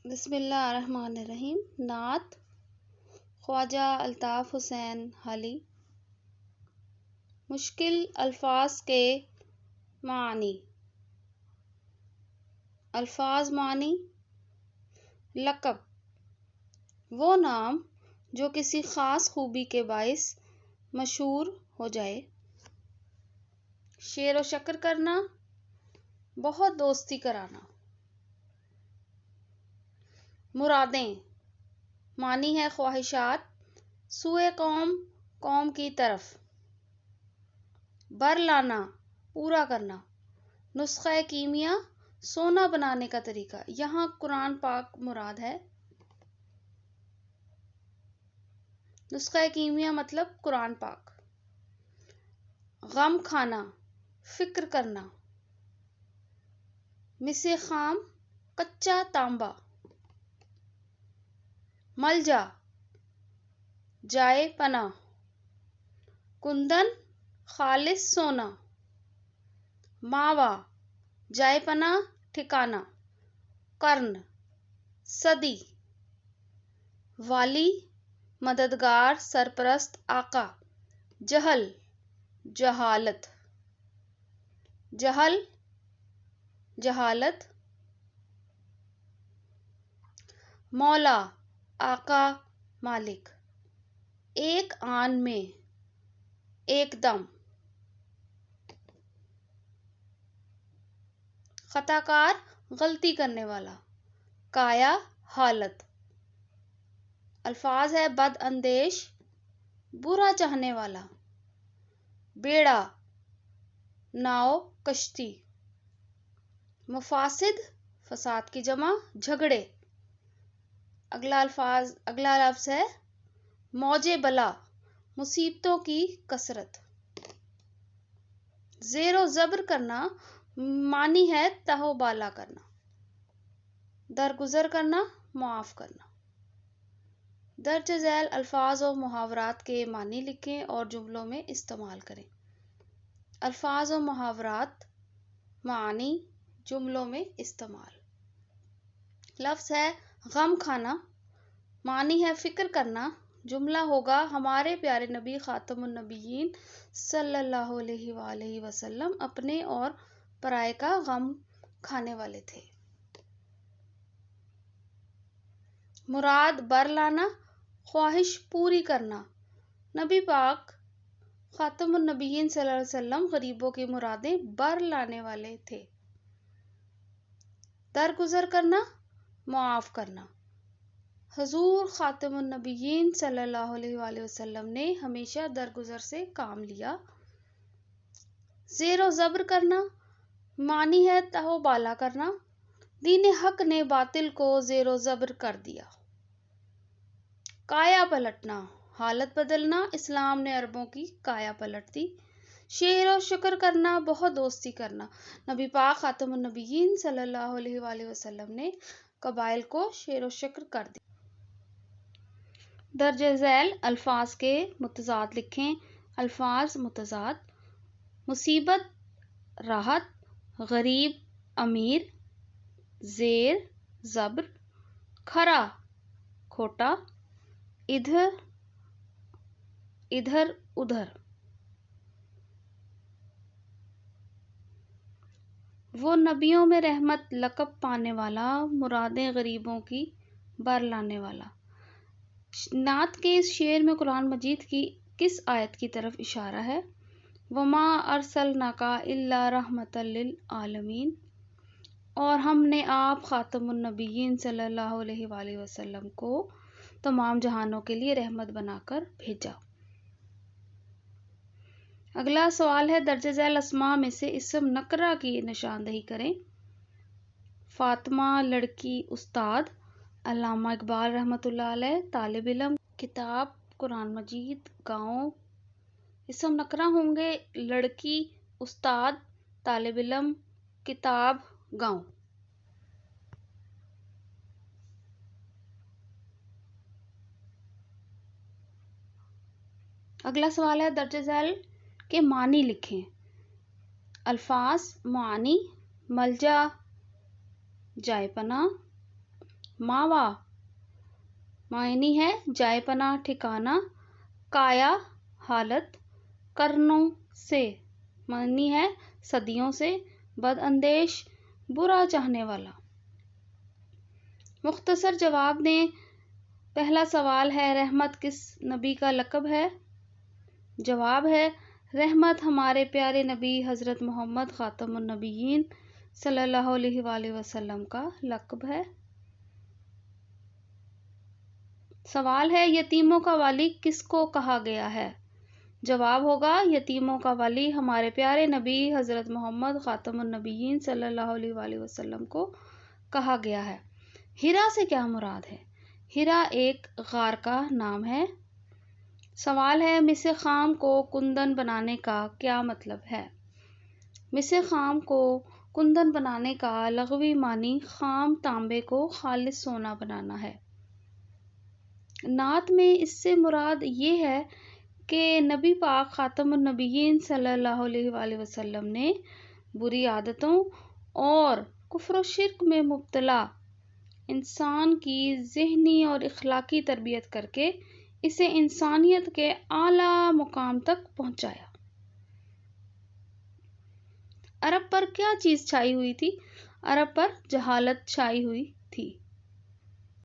بسم اللہ الرحمن الرحیم۔ نعت خواجہ الطاف حسین حالی۔ مشکل الفاظ کے معنی۔ الفاظ معنی: لقب، وہ نام جو کسی خاص خوبی کے باعث مشہور ہو جائے۔ شیر و شکر کرنا، بہت دوستی کرانا۔ مرادیں معنی ہے خواہشات، سوئے قوم، قوم کی طرف۔ بر لانا، پورا کرنا۔ نسخہ کیمیا، سونا بنانے کا طریقہ۔ یہاں قرآن پاک مراد ہے۔ نسخہ کیمیا مطلب قرآن پاک۔ غم کھانا، فکر کرنا۔ مس خام، کچا تانبا۔ ملجا، جائے پناہ۔ کندن، خالص سونا۔ ماوا، جائے پناہ، ٹھکانہ۔ قرن، صدی۔ والی، مددگار، سرپرست، آقا۔ جہل، جہالت۔ جہل، جہالت۔ مولا، آقا، مالک۔ ایک آن میں، ایک دم۔ خطا کار، غلطی کرنے والا۔ کایا، حالت۔ الفاظ ہے بد اندیش، برا چاہنے والا۔ بیڑا، ناؤ، کشتی۔ مفاسد، فساد کی جمع، جھگڑے۔ اگلا لفظ ہے موج بلا، مصیبتوں کی کثرت۔ زیر و زبر کرنا معنی ہے تہ و بالا کرنا۔ درگزر کرنا، معاف کرنا۔ درج ذیل الفاظ و محاورات کے معنی لکھیں اور جملوں میں استعمال کریں۔ الفاظ و محاورات، معنی، جملوں میں استعمال۔ لفظ ہے غم کھانا، معنی ہے فکر کرنا۔ جملہ ہوگا ہمارے پیارے نبی خاتم النبیین صلی اللہ علیہ وآلہ وسلم اپنے اور پرائے کا غم کھانے والے تھے۔ مراد بر لانا، خواہش پوری کرنا۔ نبی پاک خاتم النبیین صلی اللہ علیہ وسلم غریبوں کی مرادیں بر لانے والے تھے۔ درگزر کرنا، معاف کرنا۔ حضور خاتم النبیین صلی اللہ علیہ وآلہ وسلم نے ہمیشہ درگزر سے کام لیا۔ زیر و زبر کرنا، معنی ہے تہ و بالا کرنا۔ دین حق نے باطل کو زیر و زبر کر دیا۔ کایا پلٹنا، حالت بدلنا۔ اسلام نے عربوں کی کایا پلٹ دی۔ شیر و شکر کرنا، بہت دوستی کرنا۔ نبی پاک خاتم النبیین صلی اللہ علیہ وآلہ وسلم نے قبائل کو شیر و شکر کر دیا۔ درج ذیل الفاظ کے متضاد لکھیں۔ الفاظ متضاد: مصیبت، راحت، غریب، امیر۔ زیر، زبر۔ کھرا، کھوٹا۔ ادھر، ادھر، ادھر۔ وہ نبیوں میں رحمت، لقب پانے والا، مرادیں غریبوں کی بر لانے والا۔ نعت کے اس شعر میں قرآن مجید کی کس آیت کی طرف اشارہ ہے؟ وَمَا أَرْسَلْنَاكَ إِلَّا رَحْمَةً لِّلْعَالَمِينَ، اور ہم نے آپ خاتم النبیین صلی اللہ علیہ وآلہ وسلم کو تمام جہانوں کے لیے رحمت بنا کر بھیجا۔ اگلا سوال ہے درج ذیل اسماء میں سے اسم نکرہ کی نشاندہی کریں۔ فاطمہ، لڑکی، استاد۔ علامہ اقبال رحمۃ اللہ علیہ۔ طالب علم، کتاب، قرآن مجید، گاؤں۔ اسم نکرہ ہوں گے لڑکی، استاد، طالب علم، کتاب، گاؤں۔ اگلا سوال ہے درج ذیل کے معنی لکھیں۔ الفاظ معنی: ملجا، جائے پناہ۔ ماوا معنی ہے جائے پناہ ٹھکانہ، کایا حالت، کرنوں سے معنی ہے صدیوں سے، بد اندیش برا چاہنے والا۔ مختصر جواب دیں۔ پہلا سوال ہے رحمت کس نبی کا لقب ہے؟ جواب ہے رحمت ہمارے پیارے نبی حضرت محمد خاتم النبیین صلی اللہ علیہ وآلہ وسلم کا لقب ہے۔ سوال ہے یتیموں کا والی کس کو کہا گیا ہے؟ جواب ہوگا یتیموں کا والی ہمارے پیارے نبی حضرت محمد خاتم النبیین صلی اللہ علیہ وآلہ وسلم کو کہا گیا ہے۔ ہیرا سے کیا مراد ہے؟ ہیرا ایک غار کا نام ہے۔ سوال ہے مس خام کو کندن بنانے کا کیا مطلب ہے؟ مس خام کو کندن بنانے کا لغوی معنی خام تانبے کو خالص سونا بنانا ہے۔ نعت میں اس سے مراد یہ ہے کہ نبی پاک خاتم النبیین صلی اللہ علیہ وآلہ وسلم نے بری عادتوں اور کفر و شرک میں مبتلا انسان کی ذہنی اور اخلاقی تربیت کر کے اسے انسانیت کے اعلیٰ مقام تک پہنچایا۔ عرب پر کیا چیز چھائی ہوئی تھی؟ عرب پر جہالت چھائی ہوئی تھی۔